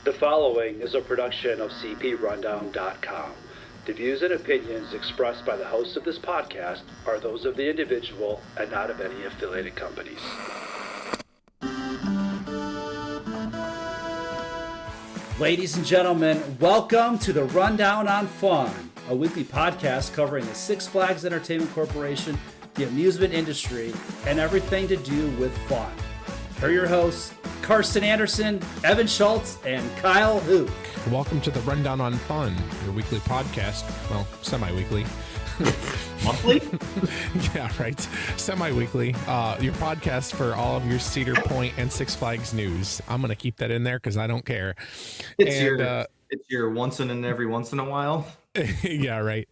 The following is a production of cprundown.com. The views and opinions expressed by the hosts of this podcast are those of the individual and not of any affiliated companies. Ladies and gentlemen, welcome to the Rundown on Fun, a weekly podcast covering the Six Flags Entertainment Corporation, the amusement industry, and everything to do with fun. Here are your hosts, Carsten Anderson, Evan Schultz, and Kyle Hook. Welcome to the Rundown on Fun, your weekly podcast. Well, semi-weekly. Monthly? Yeah, right. Semi-weekly. Your podcast for all of your Cedar Point and Six Flags news. I'm going to keep that in there because I don't care. It's your once in and every once in a while. Yeah, right.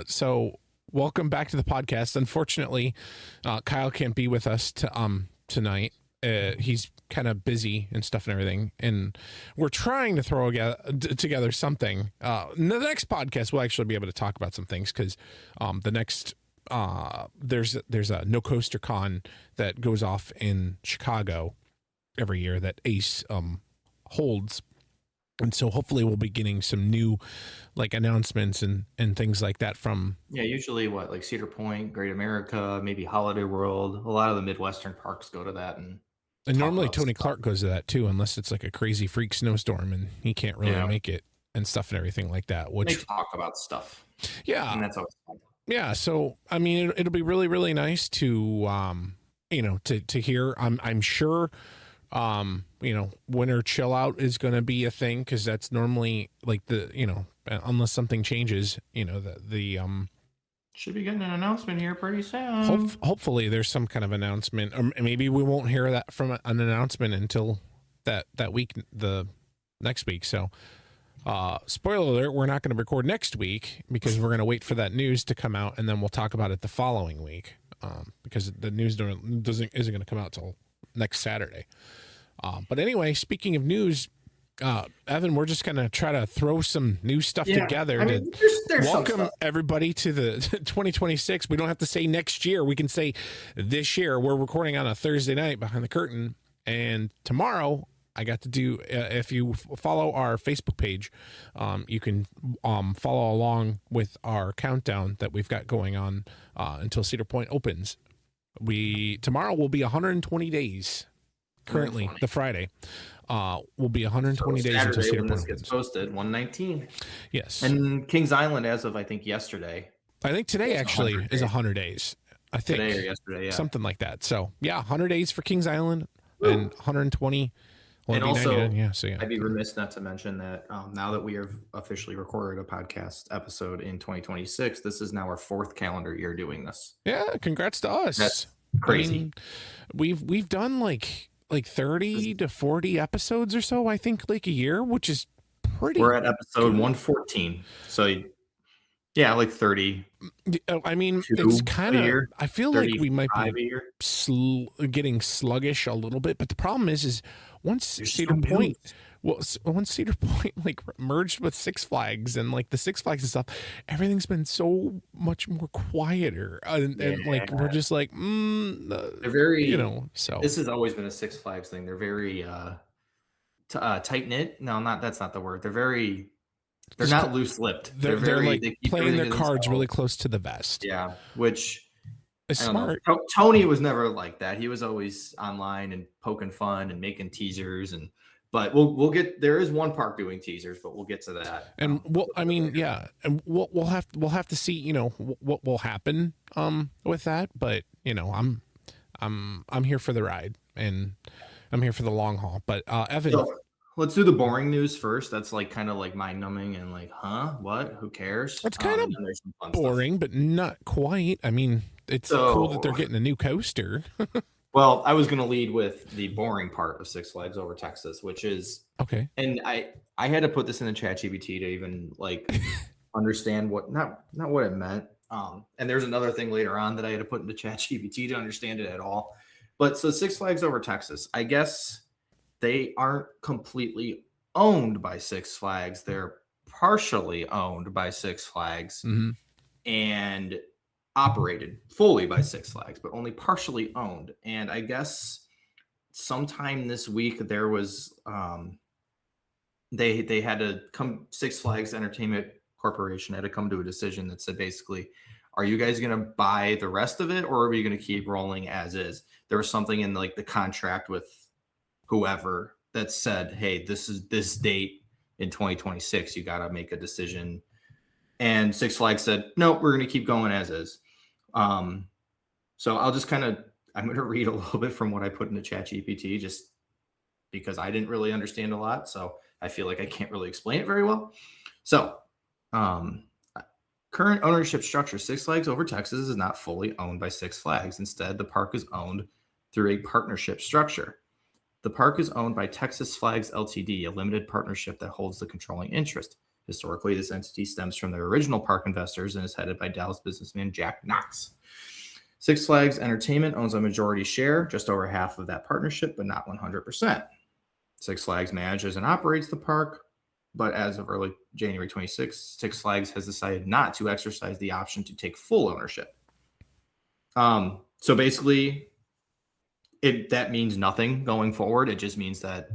So welcome back to the podcast. Unfortunately, Kyle can't be with us tonight. He's kind of busy and stuff and everything, and we're trying to throw together something. The next podcast we'll actually be able to talk about some things because the next there's a No Coaster Con that goes off in Chicago every year that Ace holds, and so hopefully we'll be getting some new like announcements and things like that from usually like Cedar Point, Great America, maybe Holiday World. A lot of the Midwestern parks go to that, and normally Tony Clark goes to that too, unless it's like a crazy freak snowstorm and he can't really make it and stuff and everything like that. Which they talk about stuff, and that's always fun. Yeah, so I mean, it'll be really, really nice to to hear. I'm sure, winter chill out is going to be a thing because that's normally like unless something changes, the should be getting an announcement here pretty soon. Hopefully there's some kind of announcement, or maybe we won't hear that from an announcement until that week, the next week. So, spoiler alert, we're not going to record next week because we're going to wait for that news to come out, and then we'll talk about it the following week, because the news isn't going to come out till next Saturday. But anyway, speaking of news, Evan, we're just going to try to throw some new stuff together to welcome everybody to the 2026. We don't have to say next year. We can say this year. We're recording on a Thursday night behind the curtain. And tomorrow I got to do, if you follow our Facebook page, you can follow along with our countdown that we've got going on until Cedar Point opens. Tomorrow will be 120 days. Currently, the Friday will be 120 days until Cedar Point gets posted. 119. Yes, and Kings Island, as of I think yesterday. I think today actually is 100 days. I think today or yesterday, something like that. So 100 days for Kings Island and 120. And also, I'd be remiss not to mention that now that we have officially recorded a podcast episode in 2026, this is now our 4th calendar year doing this. Yeah, congrats to us. That's crazy. I mean, we've done like 30 to 40 episodes or so, I think, like a year, which is pretty. We're at episode 114. So, like 30. I mean, it's kind of, I feel like we might be getting sluggish a little bit, but the problem is once Cedar Point like merged with Six Flags and like the Six Flags and stuff, everything's been so much more quieter, and like we're just like they're very so this has always been a Six Flags thing. They're very tight knit. That's not the word. They're not loose lipped. They're like playing their cards really close to the vest. Yeah, which is smart. Tony was never like that. He was always online and poking fun and making teasers But we'll get, there is one park doing teasers, but we'll get to that. And and we'll have to see, what will happen with that. But I'm here for the ride and I'm here for the long haul. But Evan, so, let's do the boring news first. That's like kind of like mind numbing and like, what? Who cares? It's kind of boring, but not quite. I mean, it's cool that they're getting a new coaster. Well, I was going to lead with the boring part of Six Flags Over Texas, which is okay. And I had to put this in the ChatGPT to even like understand not what it meant. And there's another thing later on that I had to put into ChatGPT to understand it at all. But so Six Flags Over Texas, I guess they aren't completely owned by Six Flags. They're partially owned by Six Flags and operated fully by Six Flags, but only partially owned. And I guess sometime this week there was they had to come. Six Flags Entertainment Corporation had to come to a decision that said basically, are you guys going to buy the rest of it, or are we going to keep rolling as is? There was something in like the contract with whoever that said, hey, this is this date in 2026, you got to make a decision. And Six Flags said, no, we're going to keep going as is. So I'm going to read a little bit from what I put into ChatGPT just because I didn't really understand a lot. So I feel like I can't really explain it very well. So, current ownership structure, Six Flags Over Texas is not fully owned by Six Flags. Instead, the park is owned through a partnership structure. The park is owned by Texas Flags Ltd., a limited partnership that holds the controlling interest. Historically, this entity stems from their original park investors and is headed by Dallas businessman Jack Knox. Six Flags Entertainment owns a majority share, just over half of that partnership, but not 100%. Six Flags manages and operates the park, but as of early January 26th, Six Flags has decided not to exercise the option to take full ownership. So basically, that means nothing going forward. It just means that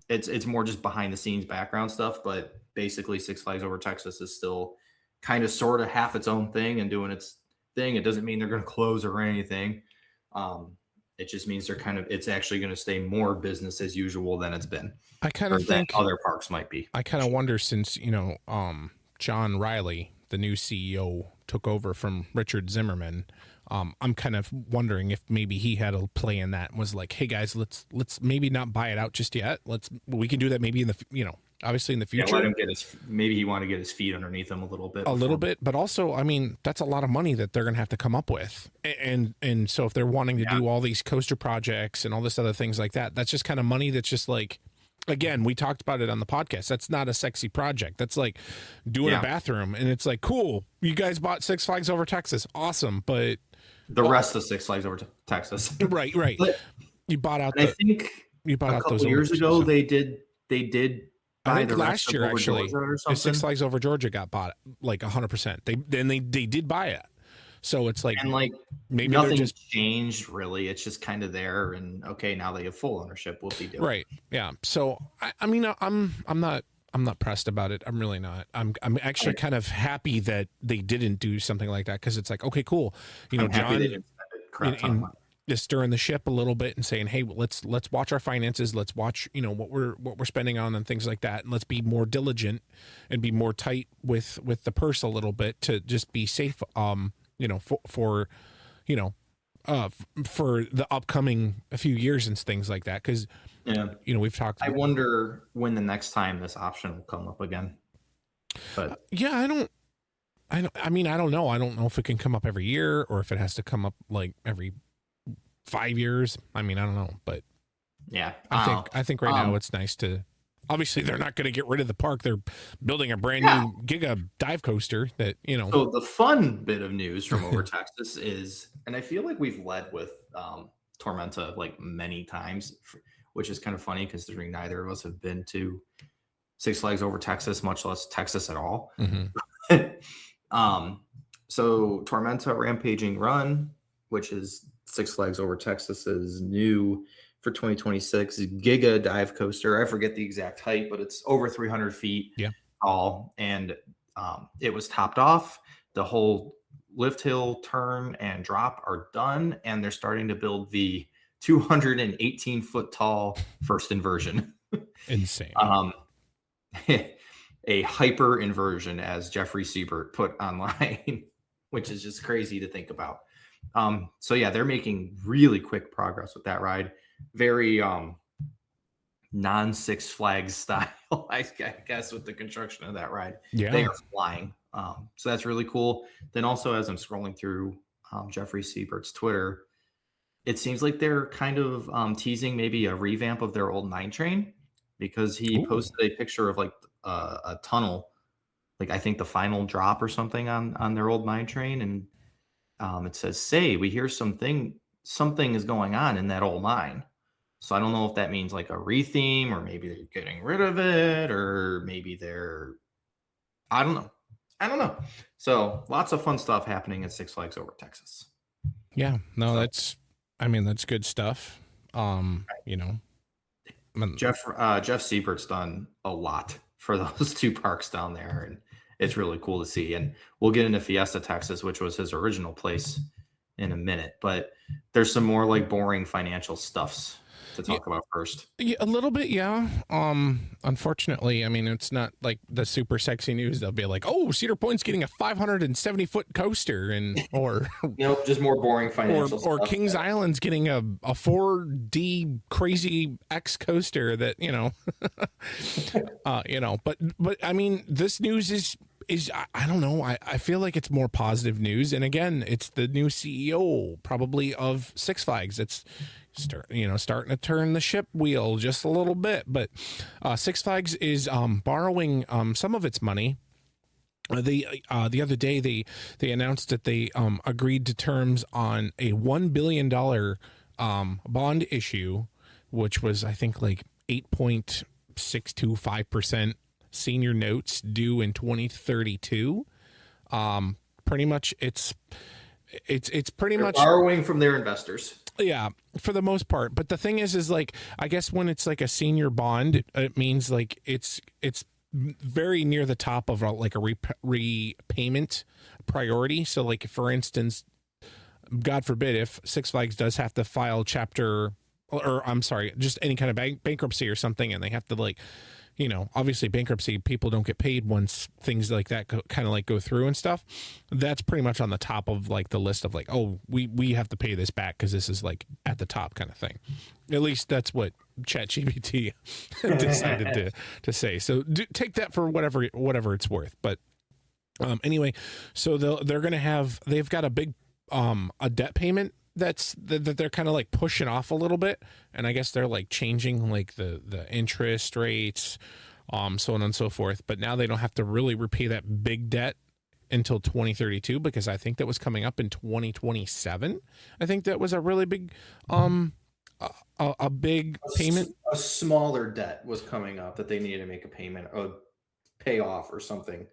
it's more just behind the scenes background stuff. But basically, Six Flags Over Texas is still kind of sort of half its own thing and doing its thing. It doesn't mean they're going to close or anything. It just means it's actually going to stay more business as usual than it's been. I kind of think other parks might be. I kind of wonder, since, John Riley, the new CEO, took over from Richard Zimmerman. I'm kind of wondering if maybe he had a play in that and was like, hey guys, let's maybe not buy it out just yet. We can do that maybe in the, obviously in the future. Yeah, let him maybe he want to get his feet underneath him a little bit. But also, I mean, that's a lot of money that they're going to have to come up with. And so if they're wanting to do all these coaster projects and all this other things like that, that's just kind of money that's just like, again, we talked about it on the podcast. That's not a sexy project. That's like doing a bathroom. And it's like, cool, you guys bought Six Flags Over Texas. Awesome. But the rest of Six Flags Over Texas. Right. But you bought out. I think you bought out those years ago. So. They did. I think last year actually, Six Flags Over Georgia got bought like 100%. They did buy it. So it's like, and like maybe nothing's changed really. It's just kind of there, and okay, now they have full ownership. We'll see. Right. Yeah. So I mean, I'm not pressed about it. I'm really not. I'm actually kind of happy that they didn't do something like that, because it's like, okay, cool. John just stirring the ship a little bit and saying, hey, let's watch our finances. Let's watch, what we're spending on and things like that. And let's be more diligent and be more tight with the purse a little bit to just be safe. For the upcoming few years and things like that. Cause we've talked. I wonder when the next time this option will come up again. But I don't know. I don't know if it can come up every year or if it has to come up like every 5 years. I mean, I don't know, but yeah, I think right now it's nice to, obviously they're not going to get rid of the park. They're building a brand new Giga dive coaster that, So the fun bit of news from over Texas is, and I feel like we've led with Tormenta like many times, which is kind of funny considering neither of us have been to Six Flags Over Texas, much less Texas at all. Mm-hmm. So Tormenta Rampaging Run, which is Six Flags Over Texas's new for 2026 Giga dive coaster. I forget the exact height, but it's over 300 feet tall, and it was topped off. The whole lift, hill, turn, and drop are done, and they're starting to build the 218 foot tall first inversion. Insane. A hyper inversion, as Jeffrey Siebert put online, which is just crazy to think about. So yeah, they're making really quick progress with that ride. Very non Six Flags style, I guess, with the construction of that ride. Yeah, they are flying. So that's really cool. Then also, as I'm scrolling through Jeffrey Siebert's Twitter, it seems like they're kind of teasing maybe a revamp of their old mine train, because he posted a picture of like a tunnel, like I think the final drop or something on their old mine train, and it says, "Say, we hear something is going on in that old mine." So I don't know if that means like a retheme, or maybe they're getting rid of it, or maybe I don't know. So lots of fun stuff happening at Six Flags Over Texas. Yeah, no, that's good stuff. Jeff Siebert's done a lot for those two parks down there, and it's really cool to see. And we'll get into Fiesta, Texas, which was his original place, in a minute. But there's some more like boring financial stuffs to talk about first. Yeah, a little bit, yeah. Unfortunately, I mean, it's not like the super sexy news. They'll be like, "Oh, Cedar Point's getting a 570-foot coaster," and or Nope, just more boring financial or stuff. Kings Island's getting a 4D crazy X coaster that But I mean, this news is I don't know. I feel like it's more positive news, and again, it's the new CEO probably of Six Flags. It's starting to turn the ship wheel just a little bit, but Six Flags is borrowing some of its money. The other day they announced that they agreed to terms on a $1 billion bond issue, which was I think like 8.625% senior notes due in 2032. Pretty much it's pretty They're much borrowing from their investors. Yeah, for the most part. But the thing is like, I guess when it's like a senior bond, it means like it's very near the top of like a repayment priority. So like, for instance, God forbid, if Six Flags does have to file chapter, or I'm sorry, just any kind of bankruptcy or something, and they have to like, obviously bankruptcy, people don't get paid once things like that kind of like go through and stuff. That's pretty much on the top of like the list of like, oh, we have to pay this back because this is like at the top kind of thing. At least that's what ChatGPT decided to say. So take that for whatever it's worth. But anyway, so they've got a big a debt payment that they're kind of like pushing off a little bit, and I guess they're like changing like the interest rates, so on and so forth. But now they don't have to really repay that big debt until 2032, because I think that was coming up in 2027. I think that was a really big a big payment. A smaller debt was coming up that they needed to make a payment or pay off or something.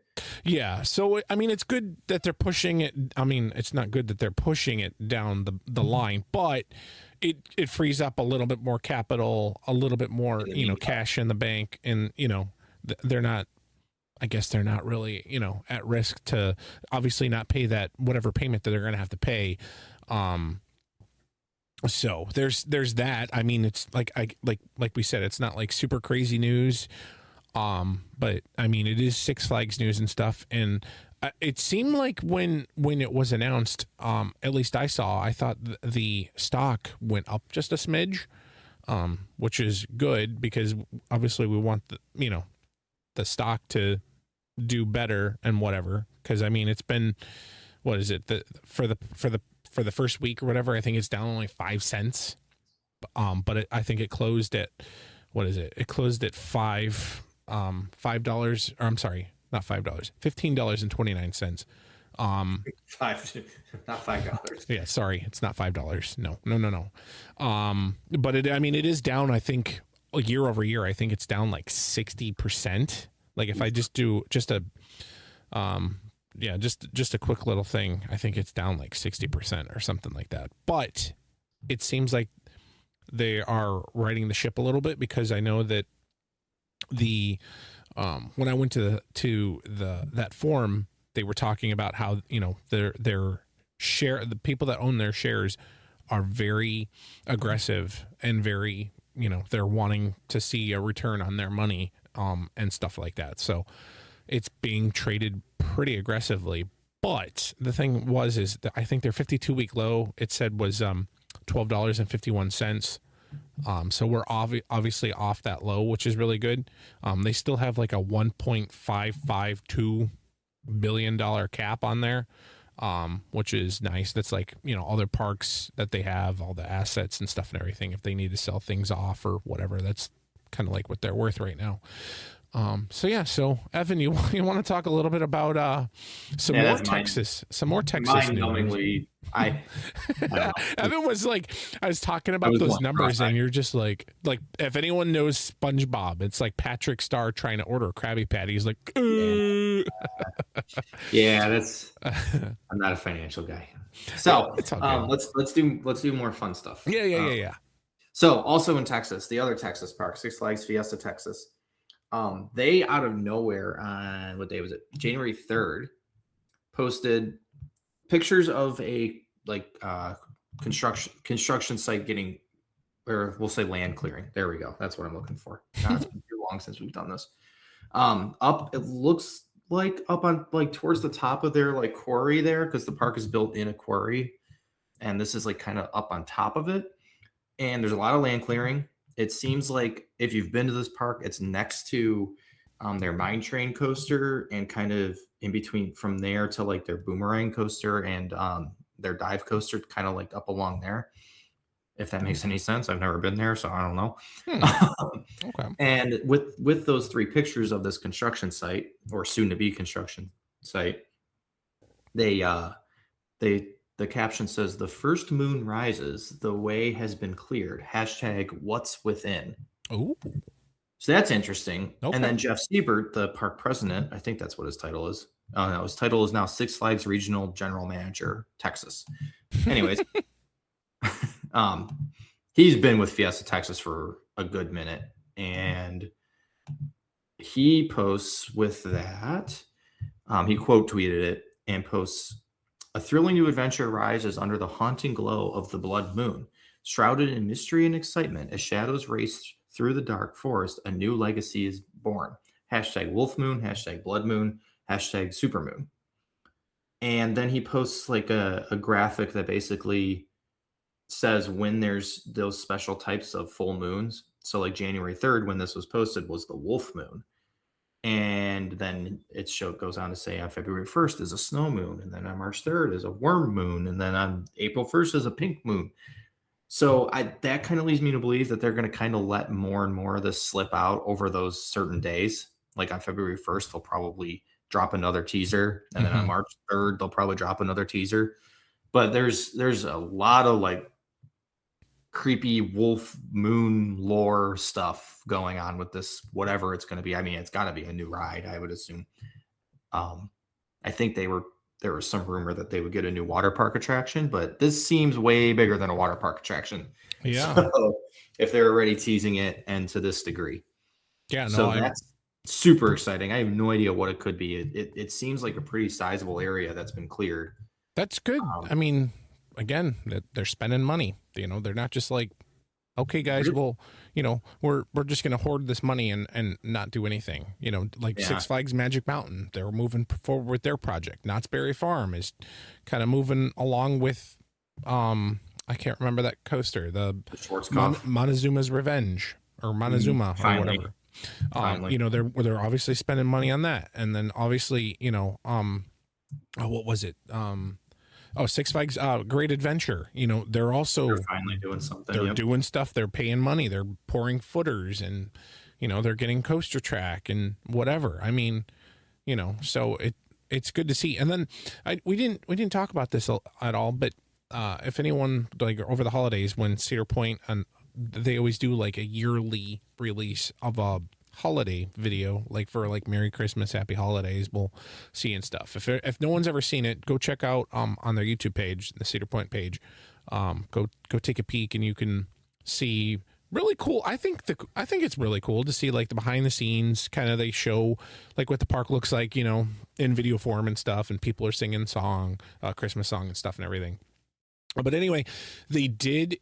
Yeah, so I mean, it's good that they're pushing it. I mean, it's not good that they're pushing it down the line, but it frees up a little bit more capital, a little bit more, cash in the bank, and they're not. I guess they're not really, at risk to obviously not pay that whatever payment that they're going to have to pay. So there's that. I mean, it's like we said, it's not like super crazy news. But I mean, it is Six Flags news and stuff. And it seemed like when it was announced, at least I thought the stock went up just a smidge, which is good because obviously we want the stock to do better and whatever. Cause I mean, it's been, what is it? For the first week or whatever, I think it's down only 5 cents. But I think it closed at, what is it? It closed at $5, or I'm sorry, not $5, $15.29. Not $5. Yeah, sorry, it's not $5. No. But it is down. I think year over year, I think it's down like 60%. Like if I just do just a quick little thing, I think it's down like 60% or something like that. But it seems like they are righting the ship a little bit, because I know that when I went to that forum, they were talking about how their share, the people that own their shares are very aggressive and very they're wanting to see a return on their money and stuff like that. So it's being traded pretty aggressively. But the thing is that I think their 52-week low, it said, was $12.51. So we're obviously off that low, which is really good. They still have like a $1.552 billion cap on there, which is nice. That's like, all their parks that they have, all the assets and stuff and everything. If they need to sell things off or whatever, that's kind of like what they're worth right now. So Evan, you want to talk a little bit about some more Texas news? Evan was like, I was talking about those numbers, and you're just like if anyone knows SpongeBob, it's like Patrick Star trying to order a Krabby Patty. He's like, yeah, that's. I'm not a financial guy, so let's do more fun stuff. Yeah. So also in Texas, the other Texas park, Six Flags Fiesta Texas, they out of nowhere on what day was it? January 3rd, posted pictures of a construction site getting, or we'll say land clearing. There we go. That's what I'm looking for. God, it's been too long since we've done this. Up, it looks like up on like towards the top of their like quarry there, because the park is built in a quarry, and this is like kind of up on top of it. And there's a lot of land clearing. It seems like if you've been to this park, it's next to their mine train coaster, and kind of in between from there to like their boomerang coaster and their dive coaster, kind of like up along there. If that makes any sense. I've never been there, so I don't know. Okay. And with those 3 pictures of this construction site, or soon to be construction site, the caption says, "The first moon rises, the way has been cleared. Hashtag what's within." Oh, So that's interesting. okay. And then Jeff Siebert, the park president, I think that's what his title is. Oh no, his title is now Six Flags Regional General Manager, Texas. Anyways, he's been with Fiesta Texas for a good minute, and he posts with that. He quote tweeted it and posts, "A thrilling new adventure rises under the haunting glow of the blood moon. Shrouded in mystery and excitement, as shadows race through the dark forest, a new legacy is born. Hashtag wolf moon, hashtag blood moon, hashtag supermoon." And then he posts like a graphic that basically says when there's those special types of full moons. So like January 3rd, when this was posted, was the wolf moon. And then it goes on to say on February 1st is a snow moon. And then on March 3rd is a worm moon. And then on April 1st is a pink moon. So that kind of leads me to believe that they're going to kind of let more and more of this slip out over those certain days. Like on February 1st, they'll probably drop another teaser. And then on March 3rd, they'll probably drop another teaser. But there's a lot of like creepy wolf moon lore stuff going on with this, whatever it's going to be. I mean, it's got to be a new ride, I would assume. I think there was some rumor that they would get a new water park attraction, but this seems way bigger than a water park attraction. Yeah. So if they're already teasing it and to this degree. Yeah. No, So that's super exciting. I have no idea what it could be. It seems like a pretty sizable area that's been cleared. That's good. I mean, again, they're spending money. You know, they're not just like, okay, guys, well, you know, we're just going to hoard this money and not do anything. You know, like Six Flags Magic Mountain, they're moving forward with their project. Knott's Berry Farm is kind of moving along with, I can't remember that coaster, the Montezuma's Revenge or Montezuma or whatever. You know, they're obviously spending money on that, and then obviously, you know, what was it? Six Flags Great Adventure. You know, they're finally doing something. They're doing stuff. They're paying money. They're pouring footers, and you know, they're getting coaster track and whatever. I mean, you know, so it's good to see. And then we didn't talk about this at all, but if anyone, like over the holidays when Cedar Point, and they always do like a yearly release of a holiday video, like for like Merry Christmas, Happy Holidays, we'll see and stuff. If no one's ever seen it, go check out on their YouTube page, the Cedar Point page. Go take a peek, and you can see really cool. I think it's really cool to see like the behind the scenes kind of, they show like what the park looks like, you know, in video form and stuff, and people are singing Christmas song and stuff and everything. But anyway, they did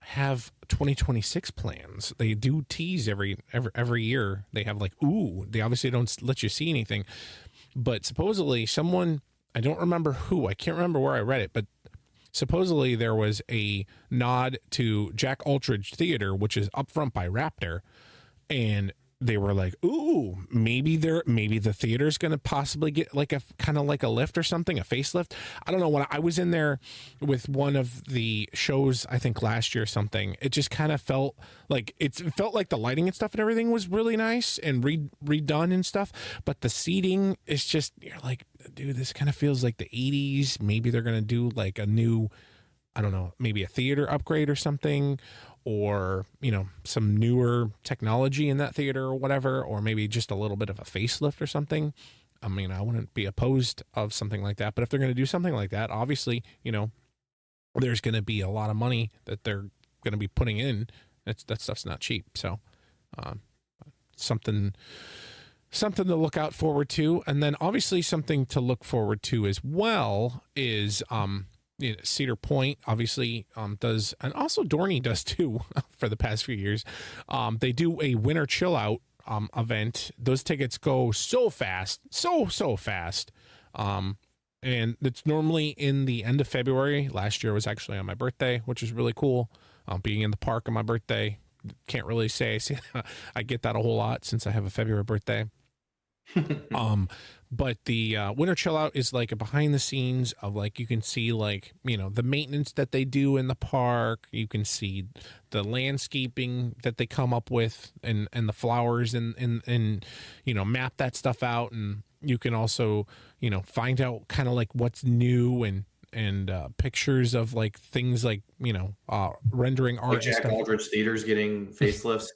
have 2026 plans. They do tease every year. They have like, they obviously don't let you see anything, but supposedly someone, I don't remember who, I can't remember where I read it, but supposedly there was a nod to Jack Ultridge Theater, which is up front by Raptor, and they were like, maybe the theater's going to possibly get like a kind of like a lift or something, a facelift. I don't know. When I was in there with one of the shows, I think last year or something, it just kind of felt like the lighting and stuff and everything was really nice and redone and stuff. But the seating is just, you're like, dude, this kind of feels like the 80s. Maybe they're going to do like a new, I don't know, maybe a theater upgrade or something, or, you know, some newer technology in that theater or whatever, or maybe just a little bit of a facelift or something. I mean, I wouldn't be opposed of something like that, but if they're going to do something like that, obviously, you know, there's going to be a lot of money that they're going to be putting in, that stuff's not cheap. So something to look out forward to. And then obviously something to look forward to as well is Cedar Point obviously does, and also Dorney does too for the past few years. They do a winter chill out event. Those tickets go so fast, so fast. And it's normally in the end of February. Last year was actually on my birthday, which is really cool. Being in the park on my birthday, can't really say I get that a whole lot since I have a February birthday. But the winter chill out is like a behind the scenes of like, you can see like, the maintenance that they do in the park. You can see the landscaping that they come up with and the flowers and map that stuff out. And you can also, find out kind of like what's new and pictures of like things like, rendering art. Like Jack Aldrich theaters getting facelifts.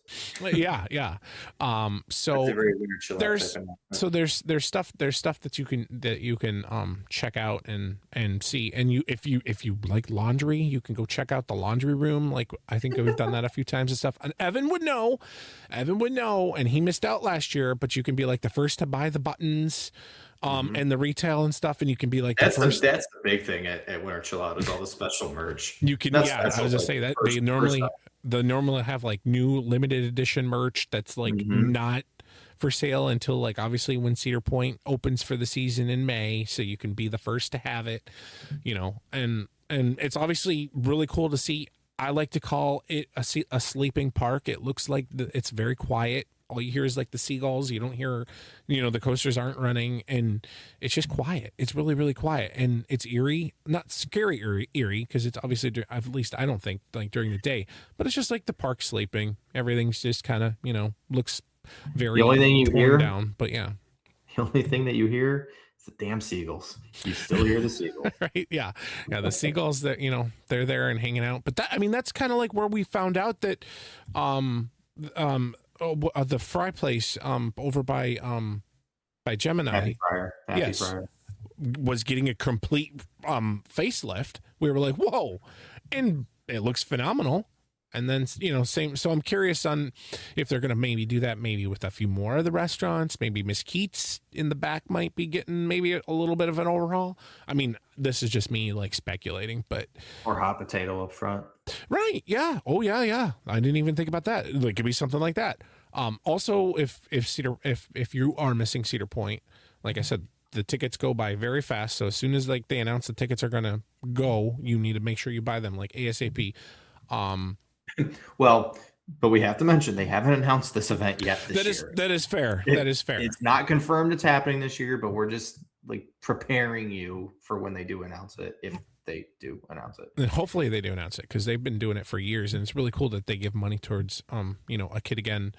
Yeah. So there's stuff that you can check out and see. And if you like laundry, you can go check out the laundry room. Like, I think we've done that a few times and stuff. And Evan would know, and he missed out last year, but you can be like the first to buy the buttons. And the retail and stuff, and you can be like that's the big thing at Winter Chill Out is all the special merch. You can, I was just say that they normally have like new limited edition merch that's like not for sale until like obviously when Cedar Point opens for the season in May, so you can be the first to have it, and it's obviously really cool to see. I like to call it a sleeping park. It looks like it's very quiet. All you hear is like the seagulls. You don't hear, the coasters aren't running, and it's just quiet. It's really, really quiet, and it's eerie, not scary eerie, because it's obviously, at least I don't think, like during the day, but it's just like the park sleeping. Everything's just kind of, looks very the only thing you hear down, but yeah. The only thing that you hear is the damn seagulls. You still hear the seagulls. Right? Yeah. The seagulls that, they're there and hanging out. But that's kind of like where we found out that, the fry place over by Gemini, Happy Fryer. was getting a complete facelift. We were like, whoa, and it looks phenomenal. And then same. So I'm curious on if they're gonna maybe do that maybe with a few more of the restaurants. Maybe Miss Keats in the back might be getting maybe a little bit of an overhaul. I mean, this is just me like speculating, but or hot potato up front. Right. Yeah. Oh yeah. I didn't even think about that. It could be something like that. Also, if you are missing Cedar Point, like I said, the tickets go by very fast. So as soon as like they announce the tickets are gonna go, you need to make sure you buy them like ASAP. Well, but we have to mention they haven't announced this event yet this year. That is fair. That is fair. It's not confirmed it's happening this year, but we're just like preparing you for when they do announce it, if they do announce it. And hopefully they do announce it, because they've been doing it for years, and it's really cool that they give money towards a kid again,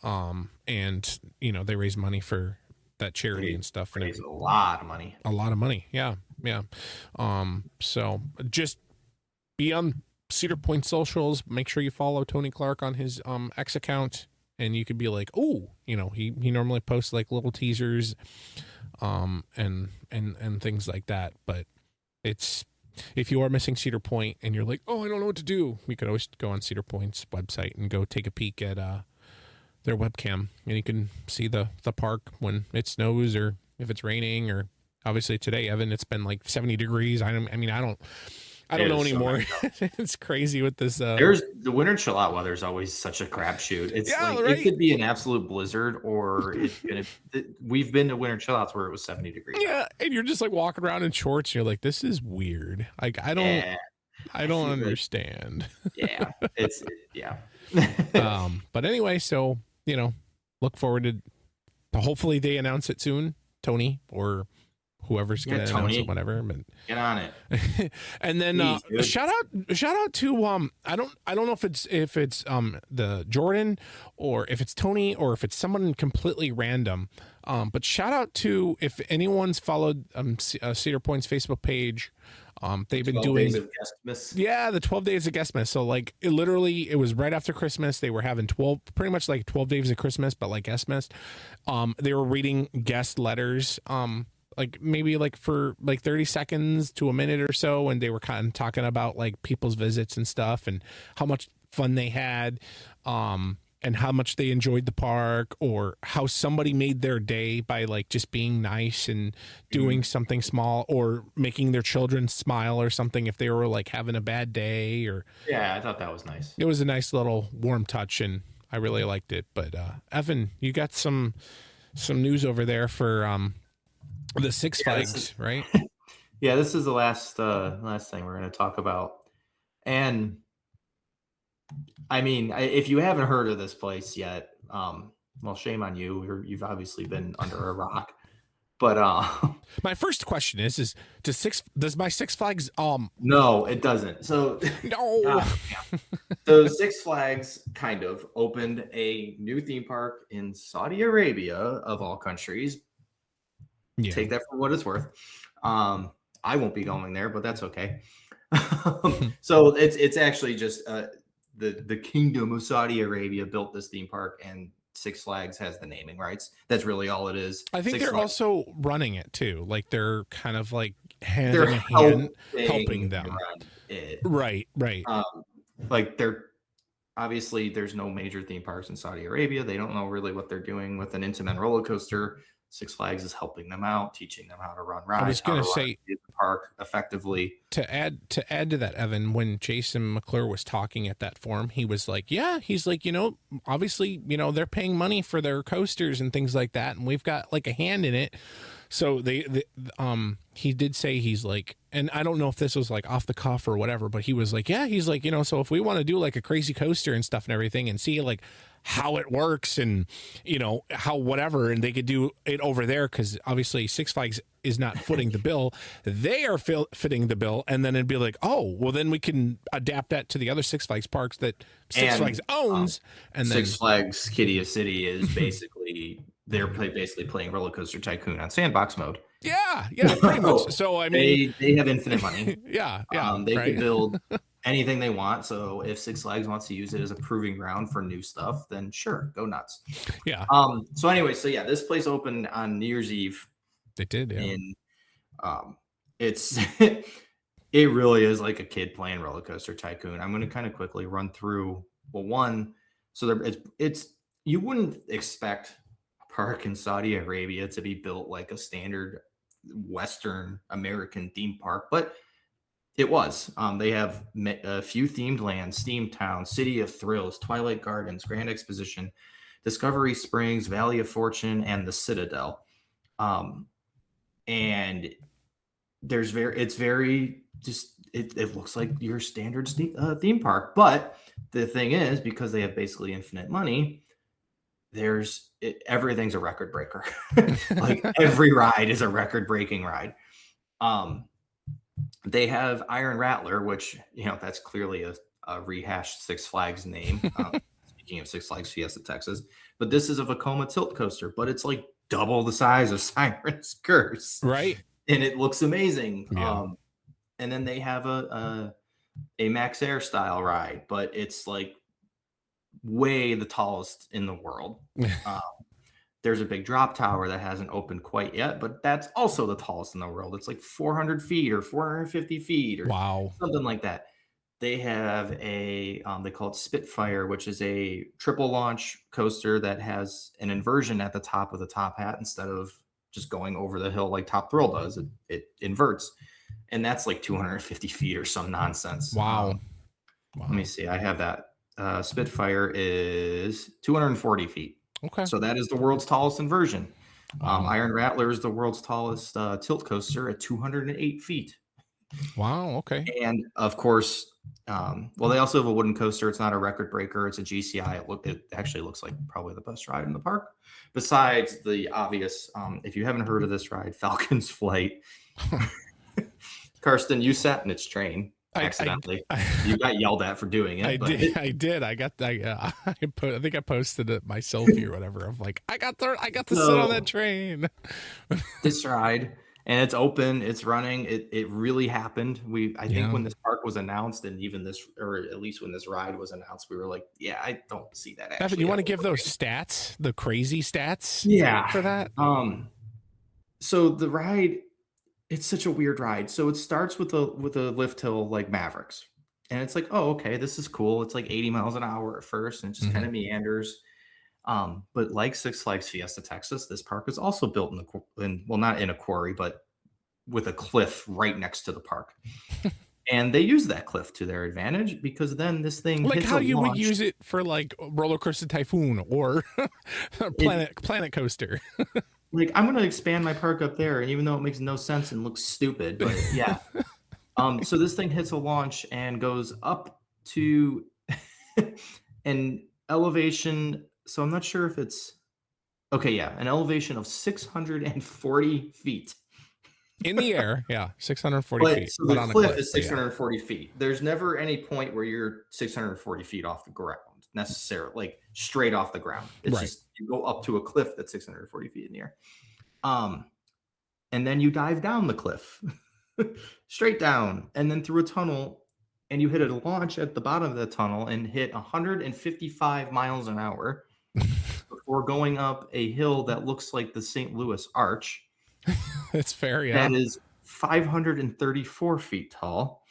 and they raise money for that charity and stuff. Raise a lot of money. Yeah. So just be on Cedar Point socials. Make sure you follow Tony Clark on his X account, and you could be like, oh, he normally posts like little teasers and things like that. But it's, if you are missing Cedar Point and you're like, oh, I don't know what to do, we could always go on Cedar Point's website and go take a peek at their webcam, and you can see the park when it snows or if it's raining. Or obviously today, Evan, it's been like 70 degrees. I don't know anymore. So it's crazy with this. There's the winter chill out weather is always such a crapshoot. It's It could be an absolute blizzard, or we've been to winter chill outs where it was 70 degrees. Yeah, and you're just like walking around in shorts. And you're like, this is weird. Like I don't understand. Yeah. But anyway, so look forward to hopefully they announce it soon, Tony, or whoever's going to announce it, whatever. But get on it. And then shout out to I don't know if it's the Jordan, or if it's Tony, or if it's someone completely random. But shout out to, if anyone's followed Cedar Point's Facebook page. They've been doing the 12 days of Guestmas. So like it was right after Christmas. They were having 12 days of Christmas, but like Guestmas. They were reading guest letters like maybe like for like 30 seconds to a minute or so, and they were kind of talking about like people's visits and stuff and how much fun they had, and how much they enjoyed the park, or how somebody made their day by like just being nice and doing something small, or making their children smile or something if they were like having a bad day. Or Yeah, I thought that was nice. it was a nice little warm touch, and I really liked it. But Evan, you got some news over there for the Six Flags, right? Yeah, this is the last thing we're going to talk about. And I mean, if you haven't heard of this place yet, well, shame on you. You've obviously been under a rock. But my first question is does my Six Flags no, it doesn't. So no. yeah. So Six Flags kind of opened a new theme park in Saudi Arabia, of all countries. Yeah. Take that for what it's worth. I won't be going there, but that's okay. So it's actually just the Kingdom of Saudi Arabia built this theme park, and Six Flags has the naming rights. That's really all it is. I think Six they're Flags, also running it too. Like they're kind of like they're helping them. run it. Right. Like they're obviously there's no major theme parks in Saudi Arabia. They don't know really what they're doing with an Intamin roller coaster. Six Flags is helping them out, teaching them how to run rides. I was going to say the park effectively. To add to that, Evan, when Jason McClure was talking at that forum, he was like, yeah, he's like, obviously, they're paying money for their coasters and things like that, and we've got like a hand in it. So he did say, he's like, and I don't know if this was like off the cuff or whatever, but he was like, yeah, he's like, so if we want to do like a crazy coaster and stuff and everything and see like how it works and, how whatever, and they could do it over there, because obviously Six Flags is not footing the bill. They are fitting the bill. And then it'd be like, oh, well, then we can adapt that to the other Six Flags parks that Six Flags owns. And then Six Flags Kiddie City is basically, they're basically playing Roller Coaster Tycoon on sandbox mode. Yeah, pretty much. So, I mean, they have infinite money. Yeah. They could build anything they want. So if Six Flags wants to use it as a proving ground for new stuff, then sure, go nuts. Yeah. So anyway, this place opened on New Year's Eve. They did, yeah. And it's it really is like a kid playing Roller Coaster Tycoon. I'm going to kind of quickly run through. Well, one, so there, it's you wouldn't expect a park in Saudi Arabia to be built like a standard Western American theme park, but it was. They have a few themed lands: Steamtown, City of Thrills, Twilight Gardens, Grand Exposition, Discovery Springs, Valley of Fortune, and the Citadel. And it looks like your standard theme park. But the thing is, because they have basically infinite money, everything's a record breaker. Like every ride is a record breaking ride. They have Iron Rattler, which, that's clearly a rehashed Six Flags name. Speaking of Six Flags Fiesta Texas, but this is a Vekoma tilt coaster, but it's like double the size of Siren's Curse. Right. And it looks amazing. Yeah. And then they have a Max Air style ride, but it's like way the tallest in the world. There's a big drop tower that hasn't opened quite yet, but that's also the tallest in the world. It's like 400 feet or 450 feet or something like that. They have they call it Spitfire, which is a triple launch coaster that has an inversion at the top of the top hat instead of just going over the hill like Top Thrill does. It inverts, and that's like 250 feet or some nonsense. Wow. Let me see. I have that. Spitfire is 240 feet. Okay. So that is the world's tallest inversion. Iron Rattler is the world's tallest tilt coaster at 208 feet. Wow. Okay. And of course, they also have a wooden coaster. It's not a record breaker. It's a GCI. It actually looks like probably the best ride in the park. Besides the obvious, if you haven't heard of this ride, Falcon's Flight. Karsten, you sat in its train accidentally. You got yelled at for doing it. I did. I think I posted it my selfie or whatever. Of like, I got to sit on that train. This ride. And it's open, it's running. It really happened. I think when this park was announced, and even this, or at least when this ride was announced, we were like, yeah, I don't see that. Evan, you want to give those stats, the crazy stats? Yeah. For that? So the ride, it's such a weird ride. So it starts with a lift hill like Mavericks. And it's like, oh, okay, this is cool. It's like 80 miles an hour at first, and it just kind Mhm. of meanders. But like Six Flags Fiesta Texas, this park is also built well, not in a quarry, but with a cliff right next to the park. And they use that cliff to their advantage because then this thing Like hits how a you would launch. use it for like Roller Coaster Typhoon or It Planet Coaster. like I'm gonna expand my park up there, and even though it makes no sense and looks stupid, but yeah. So this thing hits a launch and goes up to an elevation. So I'm not sure if it's okay, yeah, an elevation of 640 feet. In the air, yeah, 640 But feet, so but the on a cliff cliff. is But yeah, 640 feet. There's never any point where you're 640 feet off the ground necessarily, like straight off the ground. It's right. just you go up to a cliff that's 640 feet in the air. Um, and then you dive down the cliff, straight down, and then through a tunnel, and you hit a launch at the bottom of the tunnel and hit 155 miles an hour before going up a hill that looks like the St. Louis Arch It's fair, yeah. that is 534 feet tall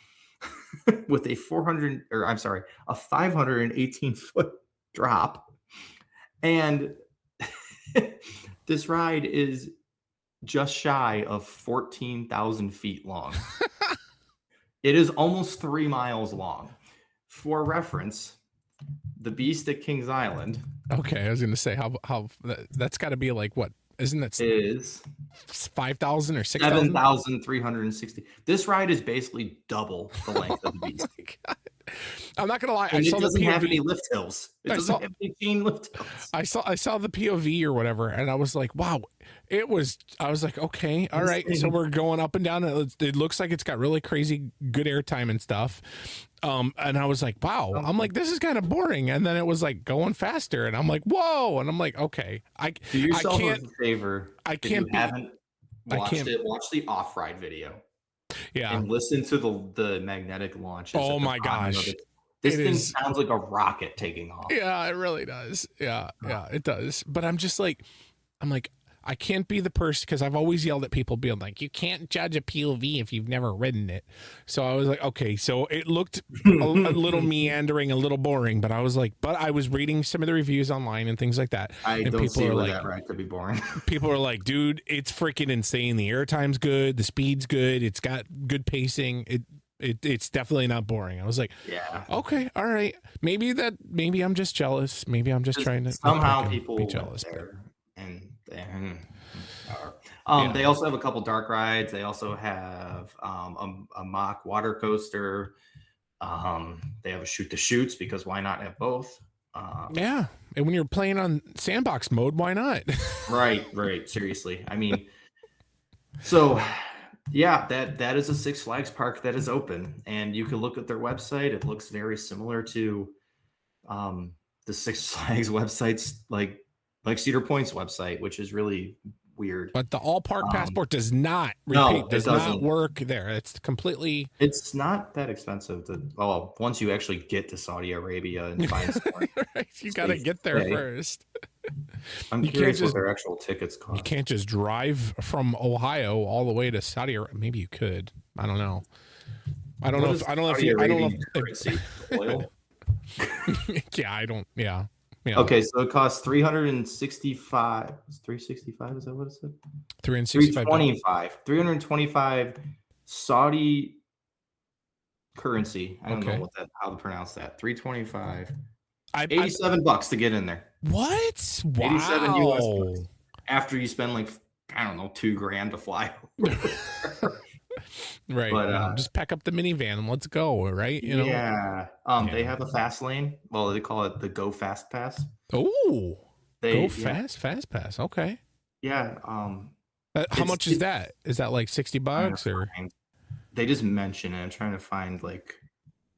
with a 518-foot drop. And this ride is just shy of 14,000 feet long. It is almost 3 miles long. For reference, the Beast at Kings Island Okay, I was gonna say how that's got to be like what? Isn't that is 5,000 or 6,000? 7,360. This ride is basically double the length of the Beast. My God. I'm not gonna lie. I And saw it the doesn't have any POV. lift hills. It I doesn't saw have any chain lift hills. I saw the POV or whatever, and I was like, wow. I was like, okay, all right. So we're going up and down. It looks like it's got really crazy good airtime and stuff. And I was like, wow. I'm like, this is kind of boring. And then it was like going faster, and I'm like, whoa. And I'm like, okay, Do yourself can't. a favor. I If can't you be. haven't I watched can't. it, watch the off-ride video Yeah. and listen to the magnetic launches. Oh at the my bottom of gosh. it. This It thing is. sounds like a rocket taking off. Yeah, it really does. Yeah, it does. But I'm just like, I can't be the person, because I've always yelled at people being like, you can't judge a POV if you've never ridden it. So I was like, okay, so it looked a little meandering, a little boring, but I was like, but I was reading some of the reviews online and things like that. I And don't people see are where like, that ride could be boring. people are like, dude, it's freaking insane. The airtime's good, the speed's good, it's got good pacing. It's definitely not boring. I was like, Yeah. okay, all right. Maybe I'm just jealous. Maybe I'm just trying to Somehow nitpick and people be went jealous. But there and Yeah. they also have a couple dark rides. They also have a mock water coaster. They have a shoot the chutes because why not have both? Yeah. And when you're playing on sandbox mode, why not? Right. Seriously. I mean, so yeah, that is a Six Flags park that is open, and you can look at their website. It looks very similar to the Six Flags websites, like Cedar Point's website, which is really weird. But the all park passport does not no, does it not doesn't. work there. It's completely. It's not that expensive once you actually get to Saudi Arabia and find somewhere. Right, you got to get there first. I'm You curious can't what their actual tickets cost. You can't just drive from Ohio all the way to Saudi Arabia. Maybe you could. I don't know. I don't know if oil. Yeah, I don't. Yeah. Okay, so it costs 365. Is 365? Is that what it said? 365. 325 Saudi currency. I don't know how to pronounce that. 325. 87 bucks to get in there. What? Wow. 87 US bucks. After you spend like, I don't know, $2,000 to fly. Right. But just pack up the minivan and let's go, right? You know? Yeah. They have a fast lane. Well, they call it the Go Fast Pass. Oh. Go Fast Pass. Okay. Yeah. How much is that? Is that like $60 or? They just mention it. I'm trying to find like.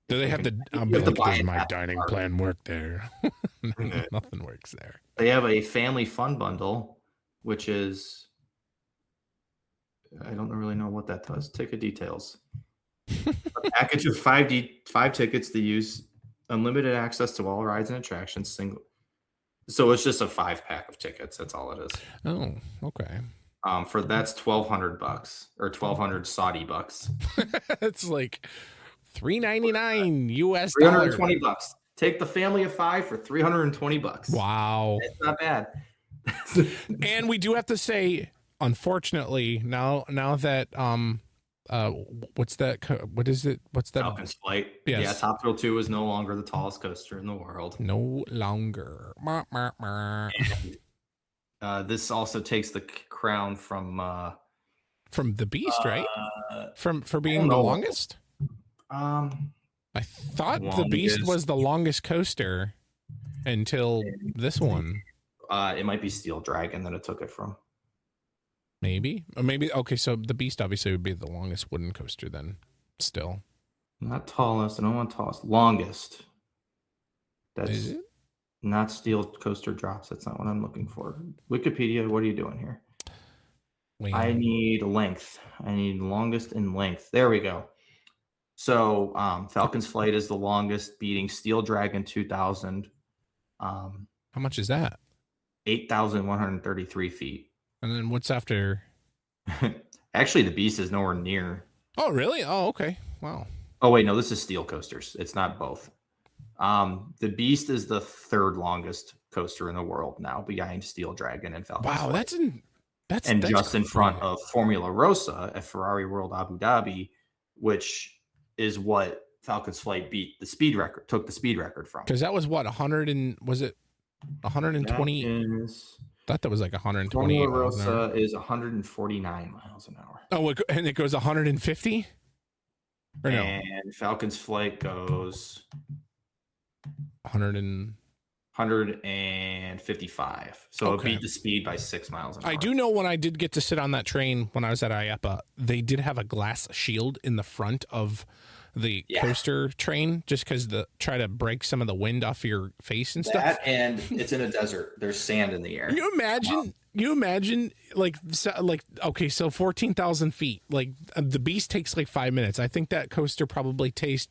Do they have the? Does my dining plan work there? Nothing works there. They have a family fun bundle, which is. I don't really know what that does. Ticket details. A package of five tickets to use unlimited access to all rides and attractions. So it's just a 5-pack of tickets. That's all it is. Oh, okay. For that's $1,200 or 1,200 Saudi bucks. It's like $3.99 US dollars. $320. Take the family of 5 for $320. Wow. It's not bad. And we do have to say, unfortunately, now that what's that? What is it? What's that? Falcon's Flight. Yes. Yeah, Top Thrill 2 is no longer the tallest coaster in the world. No longer. And, this also takes the crown from the Beast, right? For being the longest. I thought the Beast was the longest coaster until this one. It might be Steel Dragon that it took it from. Maybe. Or maybe. Okay, so the Beast obviously would be the longest wooden coaster then. Still. Not tallest. I don't want tallest. Longest. That's not Steel Coaster Drops. That's not what I'm looking for. Wikipedia, what are you doing here? I need length. I need longest in length. There we go. So Falcon's Flight is the longest, beating Steel Dragon 2000. How much is that? 8,133 feet. And then what's after? Actually, the Beast is nowhere near. Oh, really? Oh, okay. Wow. Oh, wait, no, this is Steel Coasters. It's not both. The Beast is the third longest coaster in the world now, behind Steel Dragon and Falcon's Wow, Flight. that's just cool. In front of Formula Rossa at Ferrari World Abu Dhabi, which is what Falcon's Flight beat the speed record, took the speed record from. Because that was what, 100 and was it 120? I thought that was like 128. Formula Rossa is 149 miles an hour. Oh, and it goes 150? Or no? And Falcon's Flight goes 155. So it beat the speed by 6 miles an hour. I do know when I did get to sit on that train when I was at IEPA, they did have a glass shield in the front of the coaster train just because try to break some of the wind off your face and stuff. And it's in a desert. There's sand in the air. Can you imagine? You imagine okay, so 14,000 feet. Like the Beast takes like 5 minutes. I think that coaster probably takes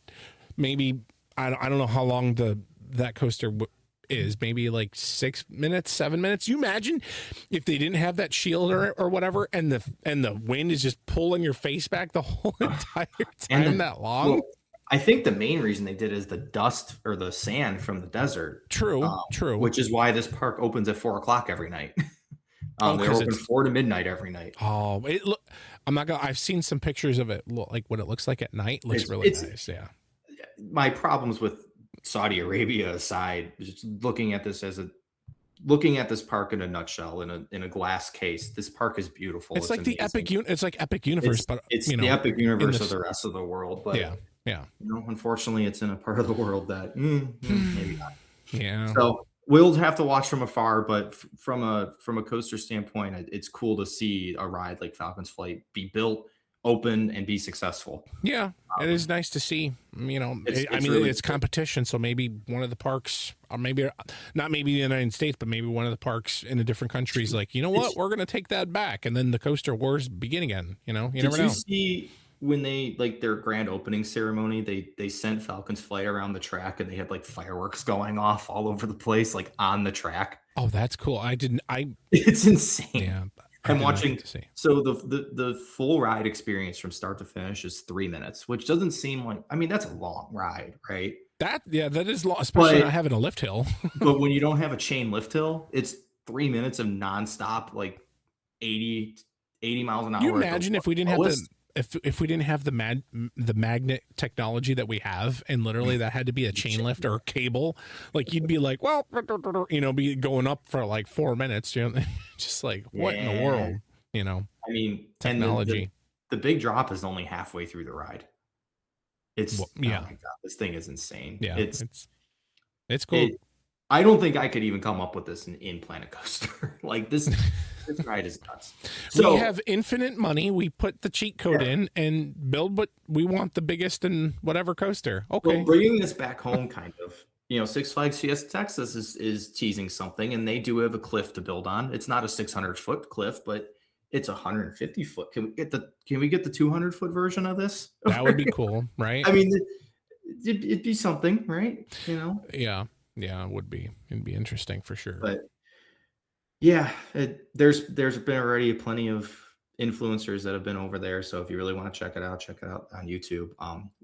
maybe I don't know how long that coaster is. Maybe like 6 minutes, 7 minutes. You imagine if they didn't have that shield or whatever, and the wind is just pulling your face back the whole entire time that long. Well, I think the main reason they did is the dust or the sand from the desert. True. Which is why this park opens at 4:00 every night. They're open 4 to midnight every night. Oh, I'm not gonna. I've seen some pictures of it, like what it looks like at night. Looks really nice. Yeah. My problems with Saudi Arabia aside, just looking at this park in a nutshell, in a glass case, this park is beautiful. It's like amazing. It's like Epic Universe, but it's the Epic Universe of the rest of the world. But yeah. Unfortunately, it's in a part of the world that maybe not. Yeah. So we'll have to watch from afar, but from a coaster standpoint, it's cool to see a ride like Falcon's Flight be built, open, and be successful. Yeah, it is nice to see. It's competition, so maybe one of the parks, or maybe not maybe the United States, but maybe one of the parks in a different country is like, what, we're going to take that back, and then the coaster wars begin again. You never know. Did you see when they their grand opening ceremony, they sent Falcon's Flight around the track, and they had like fireworks going off all over the place, like on the track? Oh, that's cool. It's insane. Yeah. I'm watching. So the full ride experience from start to finish is 3 minutes, which doesn't seem like. I mean, that's a long ride, right? That is long, especially not having a lift hill. But when you don't have a chain lift hill, it's 3 minutes of nonstop, like 80 miles an hour. Can you imagine if we didn't have if we didn't have the magnet technology that we have, and literally that had to be a chain lift or a cable, like you'd be like, well, be going up for like 4 minutes, just like what in the world, I mean, technology. The big drop is only halfway through the ride. It's Oh my God, this thing is insane. Yeah, it's cool. I don't think I could even come up with this in Planet Coaster. Like this ride is nuts. So we have infinite money. We put the cheat code in and build what we want, the biggest and whatever coaster. Okay. Well, bringing this back home, kind of, Six Flags Fiesta Texas is teasing something, and they do have a cliff to build on. It's not a 600-foot cliff, but it's 150 foot. Can we get the 200-foot version of this? That would be cool, right? I mean, it'd be something, right? Yeah, it would be. It'd be interesting for sure. But Yeah, there's been already plenty of influencers that have been over there. So if you really want to check it out on YouTube.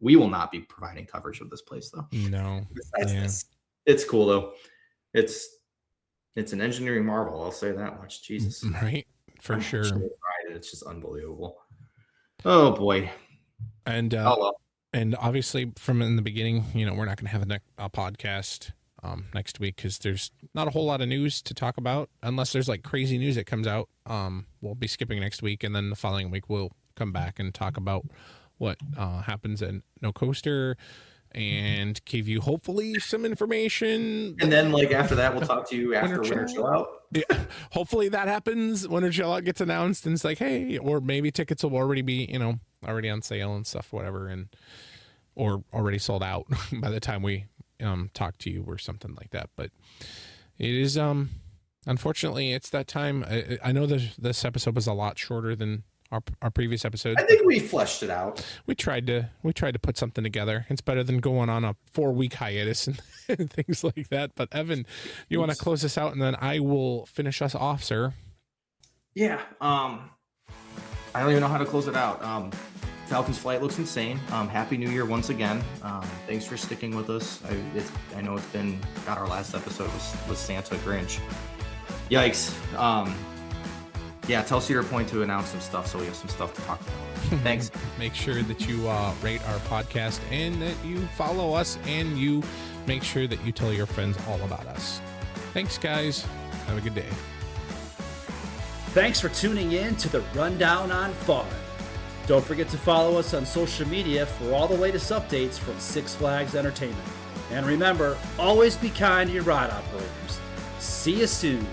We will not be providing coverage of this place though. No. Besides Yeah. this, it's cool though. It's an engineering marvel. I'll say that much. Jesus, Right. For I'm sure. so excited. It's just unbelievable. Oh boy. And Oh well. and obviously from in the beginning, you know, we're not going to have a podcast next week because there's not a whole lot of news to talk about unless there's like crazy news that comes out. We'll be skipping next week, and then the following week we'll come back and talk about what happens in No Coaster and give you hopefully some information. And then like after that, we'll talk to you after Winter Chill Out. Yeah, hopefully that happens. Winter Chill Out gets announced and it's like, hey, or maybe tickets will already be, you know, already on sale and stuff, whatever, and or already sold out by the time we talk to you or something like that. But it is unfortunately it's that time. I know this episode was a lot shorter than our previous episodes. I think we fleshed it out. We tried to put something together. It's better than going on a 4-week hiatus and things like that. But Evan, you want to close this out, and then I will finish us off, sir. Yeah. I don't even know how to close it out. Falcon's flight looks insane. Happy New Year once again. Thanks for sticking with us. I know it's been, God, our last episode was Santa Grinch. Yikes. Yeah, tell Cedar Point to announce some stuff so we have some stuff to talk about. Thanks. Make sure that you rate our podcast and that you follow us, and you make sure that you tell your friends all about us. Thanks, guys. Have a good day. Thanks for tuning in to the Rundown on Fun. Don't forget to follow us on social media for all the latest updates from Six Flags Entertainment. And remember, always be kind to your ride operators. See you soon.